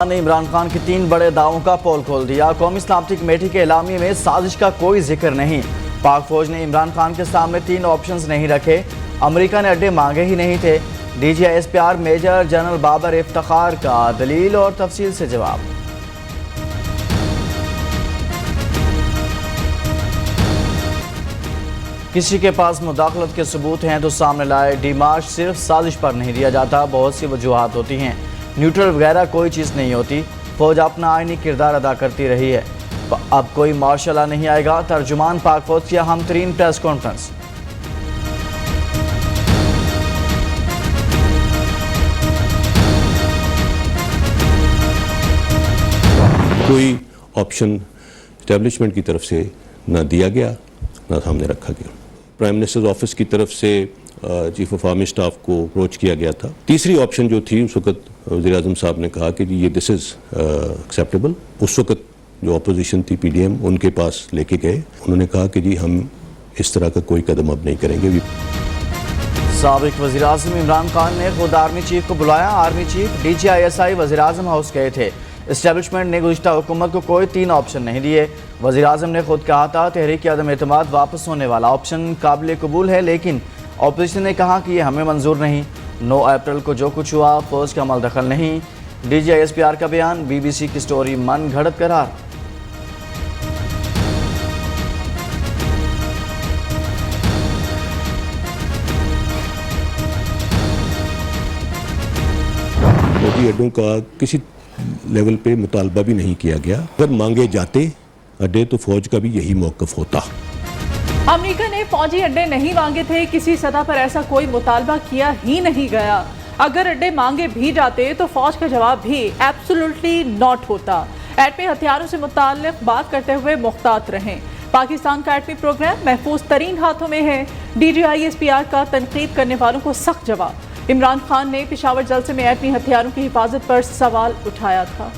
ने इमरान खान के 3 बड़े दावों का पोल खोल दिया। कौमी सलामती कमेटी के एलामिये में साजिश का कोई जिक्र नहीं। पाक फौज ने इमरान खान के सामने 3 ऑप्शंस नहीं रखे। अमेरिका ने अड्डे मांगे ही नहीं थे। DGISPR major general Babar Iftikhar का दलील और तफसील से जवाब। किसी के पास मुदाखलत के सबूत हैं तो सामने लाए। डिमार्च सिर्फ साजिश पर नहीं दिया जाता, बहुत सी वजूहात होती हैं। न्यूट्रल वगैरह कोई चीज़ नहीं होती। फौज अपना आईनी किरदार अदा करती रही है। अब कोई मार्शल नहीं आएगा। तर्जुमान पाक फौज की अहम तरीन प्रेस कॉन्फ्रेंस। कोई ऑप्शन इस्टेब्लिशमेंट की तरफ से ना दिया गया ना सामने रखा गया। प्राइम मिनिस्टर ऑफिस की तरफ से चीफ ऑफ आर्मी स्टाफ को अप्रोच किया गया था। तीसरी ऑप्शन जो थी उस वक्त वज़ीर आज़म साहब ने कहा कि ये दिस इज़ एक्सेप्टेबल। उस वक्त जो अपोजिशन थी PDM उनके पास लेके गए। उन्होंने कहा कि जी हम इस तरह का कोई कदम अब नहीं करेंगे। साबिक वज़ीर आज़म इमरान खान ने खुद आर्मी चीफ को बुलाया। आर्मी चीफ DGISI वज़ीर आज़म हाउस गए थे। इस्टेब्लिशमेंट ने गुज़िश्ता हुकूमत को कोई 3 ऑप्शन नहीं दिए। वज़ीर आज़म ने खुद कहा था तहरीक अदम एतमाद वापस होने वाला ऑप्शन काबिल कबूल है, लेकिन अपोजिशन ने कहा कि यह हमें मंजूर नहीं। 9 अप्रैल को जो कुछ हुआ फौज का अमल दखल नहीं। DGISPR का बयान BBC की स्टोरी मन घड़त करार। फौजी अड्डों का किसी लेवल पे मुतालबा भी नहीं किया गया। अगर मांगे जाते अड्डे तो फौज का भी यही मौक़िफ़ होता। अमेरिका ने फौजी अड्डे नहीं मांगे थे। किसी सतह पर ऐसा कोई मुतालबा किया ही नहीं गया। अगर अड्डे मांगे भी जाते तो फौज का जवाब भी एब्सोल्युटली नॉट होता। एटमी हथियारों से मुताल्लिक बात करते हुए मुख्तात रहें। पाकिस्तान का एटमी प्रोग्राम महफूज तरीन हाथों में है। DGISPR का तनकीद करने वालों को सख्त जवाब। इमरान खान ने पेशावर जलसे में एटमी हथियारों की हिफाजत पर सवाल उठाया था।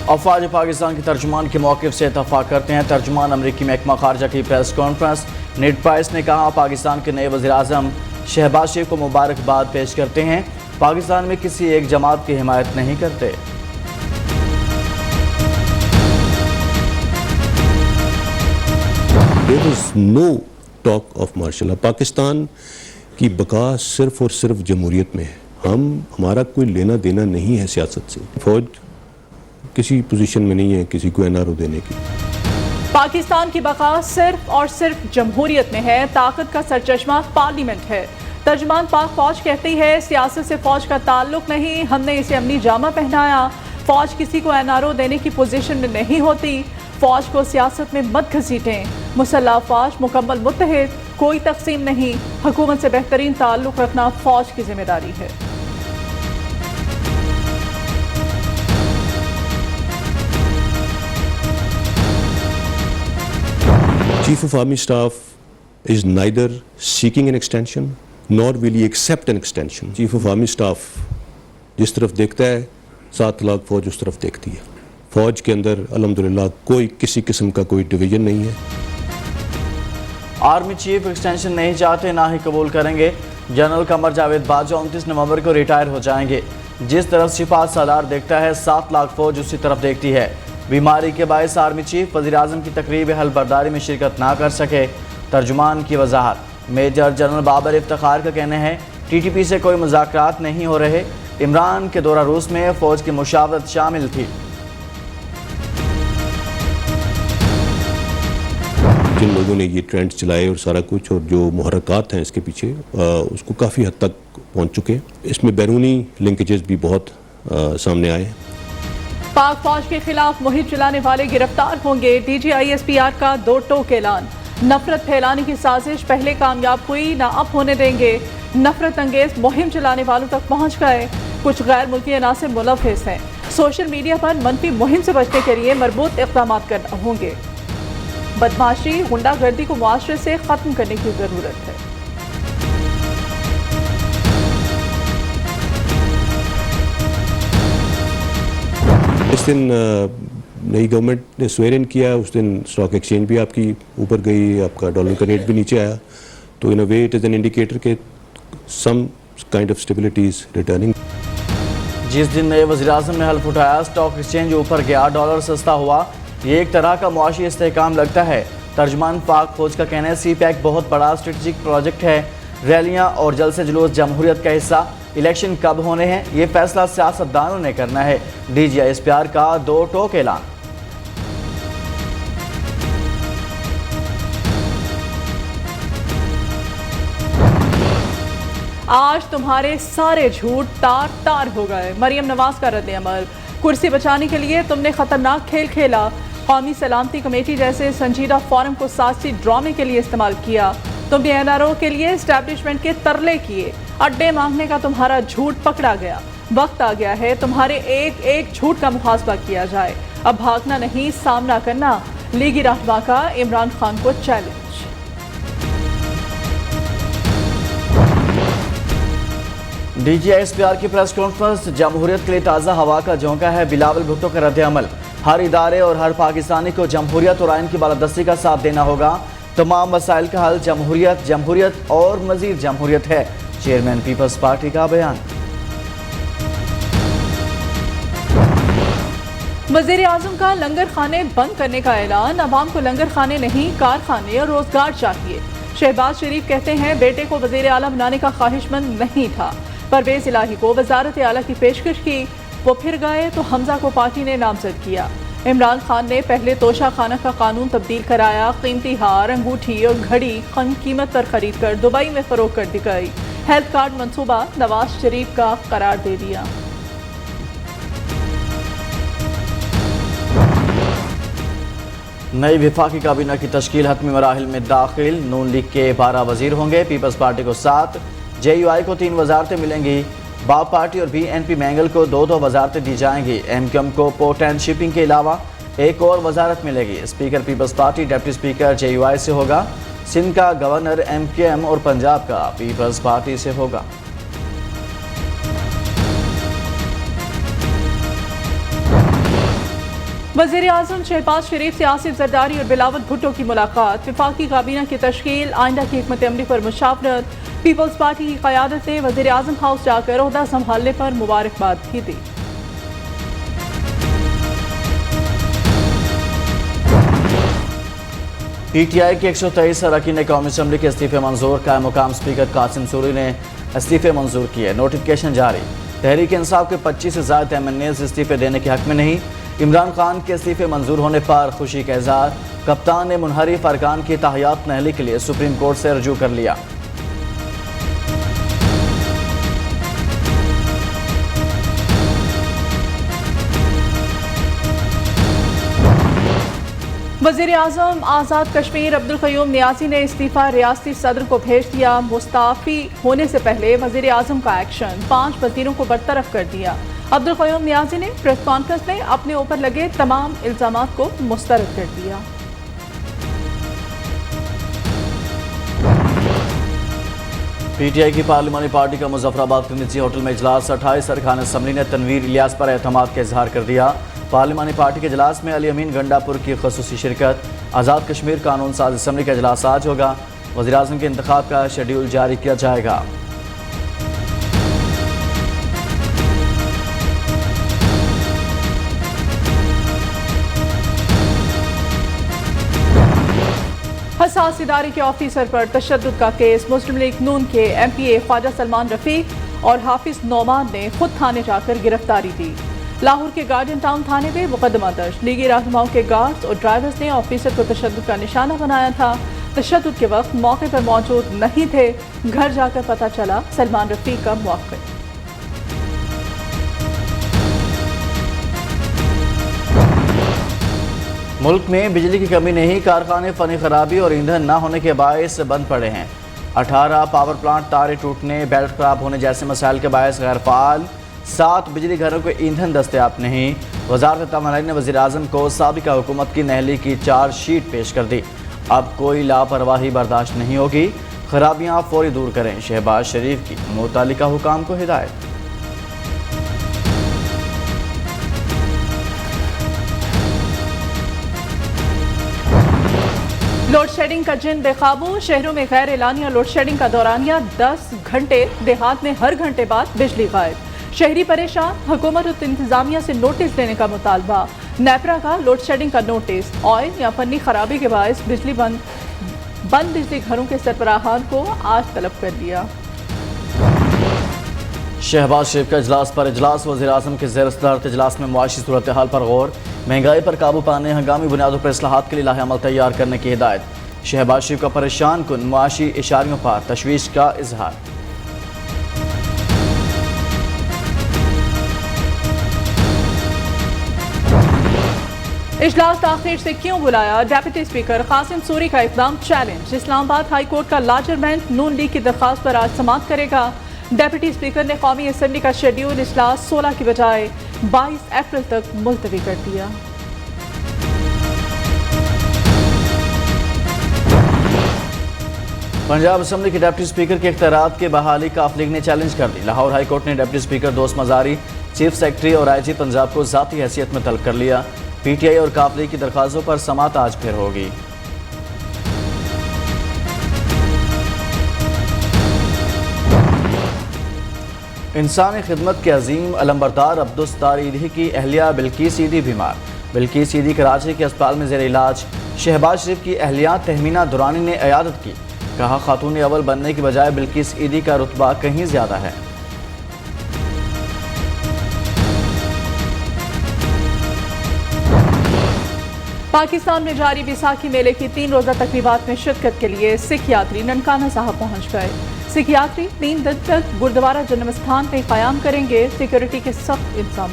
अफवाज पाकिस्तान के तर्जुमान के मौक़िफ़ से इत्तफ़ाक़ करते हैं। तर्जुमान अमरीकी महकमा खारजा की प्रेस कॉन्फ्रेंस। नेड प्राइस ने कहा पाकिस्तान के नए वज़ीर आज़म शहबाज शरीफ को मुबारकबाद पेश करते हैं। पाकिस्तान में किसी एक जमात की हिमायत नहीं करते। There is no talk of martial law। Pakistan की बका सिर्फ और सिर्फ जमहूरियत में है। हमारा कोई लेना देना नहीं है सियासत से। फौज किसी पोजीशन में नहीं है किसी को NRO देने की। पाकिस्तान की बका सिर्फ और सिर्फ जमहूरियत में है। ताकत का सरचश्मा पार्लियामेंट है। तर्जुमान पाक फौज कहती है सियासत से फौज का ताल्लुक नहीं, हमने इसे अमनी जामा पहनाया। फौज किसी को NRO देने की पोजीशन में नहीं होती। फौज को सियासत में मत घसीटें। मुसल्लह फौज मुकम्मल मुत्तहिद, कोई तकसीम नहीं। हुकूमत से बेहतरीन ताल्लुक रखना फौज की जिम्मेदारी है। Chief of Army Staff is neither seeking an extension nor will he accept an extension। Chief of Army Staff जिस तरफ देखता है 7 लाख फौज उस तरफ देखती है। फौज के अंदर अल्हम्दुलिल्लाह कोई किसी किस्म का कोई डिवीजन नहीं है। आर्मी चीफ एक्सटेंशन नहीं चाहते, ना ही कबूल करेंगे। जनरल कमर जावेद बाजवा 29 नवंबर को रिटायर हो जाएंगे। जिस तरफ सिपाह सालार देखता है 7 लाख फौज उसी तरफ देखती है। बीमारी के बायस आर्मी चीफ वज़ीर आज़म की तकरीब हलबरदारी में शिरकत ना कर सके। तर्जुमान की वजाहत मेजर जनरल बाबर इफ्तिखार का कहना है TTP से कोई मुज़ाकरात नहीं हो रहे। इमरान के दौरा रूस में फौज की मुशावरत शामिल थी। जिन लोगों ने ये ट्रेंड चलाए और सारा कुछ और जो मुहर्रकात हैं इसके पीछे उसको काफ़ी हद तक पहुंच चुके। इसमें बैरूनी लिंकेजेस भी बहुत सामने आए। पाक फौज के खिलाफ मुहिम चलाने वाले गिरफ्तार होंगे। DGISPR का 2 टोक ऐलान। नफरत फैलाने की साजिश पहले कामयाब हुई, ना अब होने देंगे। नफरत अंगेज मुहिम चलाने वालों तक पहुंच गए। कुछ गैर मुल्की अनासिर मुलव्विस हैं। सोशल मीडिया पर मनफी मुहिम से बचने के लिए मरबूत इक़दाम करना होंगे। बदमाशी गुंडागर्दी को मुआशरे से ख़त्म करने की ज़रूरत है। इस दिन नई गवर्नमेंट ने स्वेर इन किया, उस दिन स्टॉक एक्सचेंज भी आपकी ऊपर गई, आपका डॉलर का रेट भी नीचे आया। तो in a way it is an indicator के some kind of stability is returning. जिस दिन नए वज़ीर-ए-आज़म ने हल्फ उठाया, स्टॉक एक्सचेंज ऊपर गया, डॉलर सस्ता हुआ। ये एक तरह का मुआशी इस्तेहकाम लगता है। तर्जमान पाक फौज का कहना है सी पैक बहुत बड़ा स्ट्रेटजिक प्रोजेक्ट है। रैलियां और जलसे जुलूस जमहूरियत का हिस्सा। इलेक्शन कब होने हैं ये फैसला सियासतदानों ने करना है। DGI SPR का 2 टोक ऐलान। आज तुम्हारे सारे झूठ तार तार हो गए। मरियम नवाज का रद्द अमल। कुर्सी बचाने के लिए तुमने खतरनाक खेल खेला। कौमी सलामती कमेटी जैसे संजीदा फोरम को सियासी ड्रामे के लिए इस्तेमाल किया। तुमने NRO के लिए एस्टैब्लिशमेंट के तरले किए। अड्डे मांगने का तुम्हारा झूठ पकड़ा गया। वक्त आ गया है तुम्हारे एक एक झूठ का मुहासबा किया जाए। अब भागना नहीं, सामना करना। लीगी रहनुमा का इमरान खान को चैलेंज। DGI SPR की प्रेस कॉन्फ्रेंस। जमहूरियत के लिए ताज़ा हवा का झोंका है। बिलावल भुट्टो का रद्द अमल। हर इदारे और हर पाकिस्तानी को जमहूरियत और आइन की बालादस्ती का साथ देना होगा। तमाम मसाइल का हल जमहूरियत, जमहूरियत और मजीद जमहूरियत है। चेयरमैन पीपल्स पार्टी का बयान। वज़ीर-ए-आज़म का लंगर खाने बंद करने का ऐलान। अवाम को लंगर खाने नहीं, कारखाने और रोजगार चाहिए। शहबाज शरीफ कहते हैं बेटे को वज़ीर आला बनाने का ख्वाहिशमंद नहीं था। परवेज इलाही को वजारत आला की पेशकश की, वो फिर गए तो हमजा को पार्टी ने नामजद किया। इमरान खान ने पहले तोशा खाना का कानून तब्दील कराया। कीमती हार, अंगूठी और घड़ी कम कीमत पर खरीद कर दुबई में फरोख्त कर दी गई। हेल्थ कार्ड मंसूबा नवाज शरीफ का करार दे दिया। नई विफाकी काबीना की तश्कील हतमी मराहिल में दाखिल। नून लीग के 12 वजीर होंगे। पीपल्स पार्टी को 7, JUI को 3 वजारतें मिलेंगी। बाप पार्टी और BNP मैंगल को 2-2 वजारतें दी जाएंगी। MQM को पोर्ट एंड शिपिंग के अलावा एक और वजारत मिलेगी। Speaker Peoples Party, deputy speaker JUI से होगा। सिंध का गवर्नर MKM और पंजाब का पीपल्स पार्टी से होगा। वज़ीर-ए-आज़म शहबाज शरीफ से आसिफ जरदारी और बिलावल भुट्टो की मुलाकात। विफाकी काबीना की तश्कील, आइंदा की हिकमत अमली पर मुशावरत। पीपल्स पार्टी की क़यादत ने वज़ीर-ए-आज़म हाउस जाकर ओहदा संभालने पर मुबारकबाद भी दी। PTI के 123 अरकान कौमी असम्बली के इस्तीफे मंजूर। कायम मुकाम स्पीकर कासिम सूरी ने इस्तीफे मंजूर किए। नोटिफिकेशन जारी। तहरीक इंसाफ के 25 से ज़्यादा MNAs इस्तीफे देने के हक में नहीं। इमरान खान के इस्तीफे मंजूर होने पर खुशी का इजहार। कप्तान ने मुनहरिफ अरकान की ताहियात नहली के लिए सुप्रीम कोर्ट से रजू कर लिया। वज़ीर-ए-आज़म आज़ाद कश्मीर अब्दुल क़य्यूम नियाज़ी ने इस्तीफ़ा रियासती सदर को भेज दिया। मुस्ताफ़ी होने से पहले वज़ीर-ए-आज़म का एक्शन, 5 वज़ीरों को बरतरफ कर दिया। अब्दुल क़य्यूम नियाज़ी ने प्रेस कॉन्फ्रेंस में अपने ऊपर लगे तमाम इल्ज़ामात को मुस्तरद कर दिया। PTI की पार्लिमानी पार्टी का मुजफ्फराबाद के निजी होटल में इजलास। 28 अरकान असम्बली ने तनवीर इलियास पर एतमाद का इजहार कर दिया। पार्लिमानी पार्टी के इजलास में अली अमीन गंडापुर की खसूसी शिरकत। आज़ाद कश्मीर कानून साज असम्बली का इजलास आज होगा। वज़ीर-ए-आज़म के इंतखाब का शेड्यूल जारी किया जाएगा। हसास इदारे के ऑफिसर पर तशद्दुद का केस। मुस्लिम लीग नून के MPA ख्वाजा सलमान रफ़ीक और हाफिज नौमान ने खुद थाने जाकर गिरफ्तारी दी। लाहौर के गार्डन टाउन थाने में मुकदमा दर्ज। लीगी रहनुमाओं के गार्ड्स और ड्राइवर्स ने ऑफिसर को तशद्दुद का निशाना बनाया था। तशद्दुद के वक्त मौके पर मौजूद नहीं थे। घर जाकर पता चला सलमान रफ़ीक का मौक़िफ़। मुल्क में बिजली की कमी नहीं, कारखाने फनी खराबी और ईंधन न होने के बायस बंद पड़े हैं। 18 पावर प्लांट तारे टूटने, बेल्ट खराब होने जैसे मसाइल के बायस गैर फाल। 7 बिजली घरों को ईंधन दस्तयाब नहीं। वज़ारत तमाम ने वज़ीर-ए-आज़म को साबिक़ा हुकूमत की नहली की चार्जशीट पेश कर दी। अब कोई लापरवाही बर्दाश्त नहीं होगी, खराबियाँ फौरी दूर करें। शहबाज शरीफ की मुतल्लिका हुकाम को हिदायत। लोड शेडिंग का जिन बेकाबू, शहरों में गैर एलानिया लोड शेडिंग का दौरानिया 10 घंटे, देहात में हर घंटे बाद बिजली गायब। शहरी परेशान, हुकूमत और इंतजामिया से नोटिस देने का मुतालबा। नेपरा का लोड शेडिंग का नोटिस, ऑयल या फनी खराबी के बायस बिजली बंद बिजली घरों के सरबराहान को आज तलब कर लिया। शहबाज शरीफ का इजलास पर इजलास, वज़ीर-ए-आज़म के ज़ेर सदारत इजलास में मुआशी सूरत हाल पर गौर, महंगाई पर काबू पाने हंगामी बुनियादों पर इस्लाहात के लिए लाहे-अमल तैयार करने की हिदायत। शहबाज शरीफ का परेशान कुन मुआशी इशारियों पर तशवीश का इजहार। इजलास ताख़ीर से क्यों बुलाया, डेप्यूटी स्पीकर कासिम सूरी का इकदाम चैलेंज। इस्लामाबाद हाई कोर्ट का लार्जर बेंच नून लीग की दरख्वास्त पर आज समाअत करेगा। डेप्यूटी स्पीकर ने कौमी असम्बली का शेड्यूल इजलास 16 की बजाय 22 अप्रैल तक मुलतवी कर दिया। पंजाब असम्बली के डिप्टी स्पीकर के इख्तियारात की बहाली काफ लीग ने चैलेंज कर दी। लाहौर हाई कोर्ट ने डिप्टी स्पीकर दोस्त मजारी, चीफ सेक्रेटरी और IG पंजाब को ज़ाती हैसियत में तलब कर लिया। PTI और काफ लीग की दरख्वास्तों पर समाअत आज फिर होगी। इंसानी खिदमत के अजीम अलंबरदार अब्दुस्तार ईदी की अहलिया बिल्किस ईदी बीमार। बिल्किस ईदी कराची के अस्पताल में ज़ेर इलाज। शहबाज शरीफ की अहलिया तहमीना दुरानी ने इयादत की। कहा, खातून अव्वल बनने की बजाय बिल्किस ईदी का रुतबा कहीं ज़्यादा है। पाकिस्तान में जारी बैसाखी मेले की 3 रोज़ा तकरीबात में शिरकत के लिए सिख यात्री ननकाना साहब पहुँच गए। सिख यात्री 3 दिन तक गुरुद्वारा जन्म स्थान पर क़याम करेंगे। सिक्योरिटी के सख्त इंतजाम।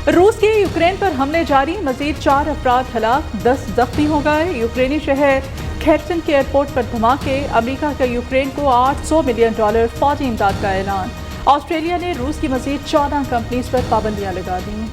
रूस के यूक्रेन पर हमले जारी, मजीद 4 अफराद हलाक, 10 जख्मी हो गए। यूक्रेनी शहर खेर्सन के एयरपोर्ट पर धमाके। अमेरिका का यूक्रेन को $800 मिलियन फौजी इमदाद का ऐलान। ऑस्ट्रेलिया ने रूस की मजीद 14 कंपनीज पर पाबंदियां लगा दी।